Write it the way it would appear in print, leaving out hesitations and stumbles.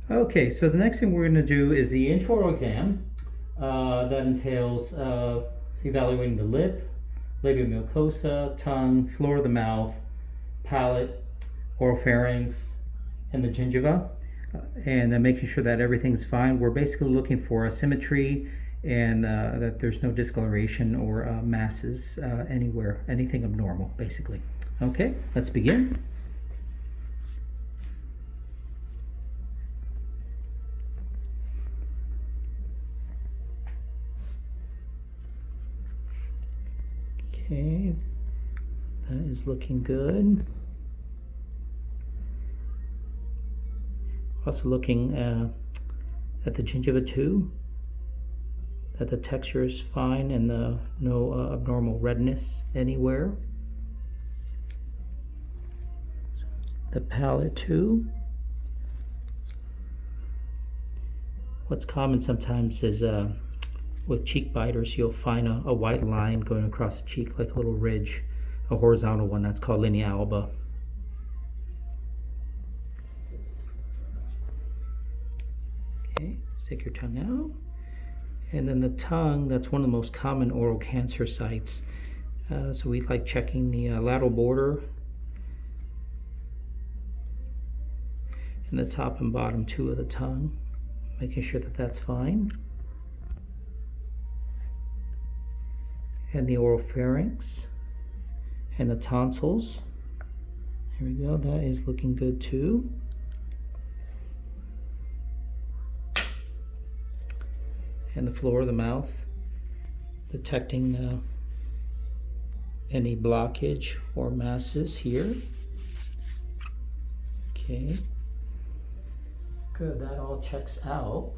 Okay, so the next thing we're going to do is the intraoral exam. That entails evaluating the lip, labial mucosa, tongue, floor of the mouth, palate, oropharynx, and the gingiva, and making sure that everything's fine. We're basically looking for asymmetry and that there's no discoloration or masses anywhere, anything abnormal, basically. Okay, let's begin. Okay, that is looking good. Also looking at the gingiva too, that the texture is fine and no abnormal redness anywhere. The palate too. What's common sometimes is with cheek biters, you'll find a white line going across the cheek, like a little ridge, a horizontal one. That's called linea alba. Okay, stick your tongue out. And then the tongue, that's one of the most common oral cancer sites. So we like checking the lateral border and the top and bottom two of the tongue, making sure that that's fine. And the oropharynx and the tonsils. There we go, that is looking good too. And the floor of the mouth, detecting any blockage or masses here. Okay, good, that all checks out.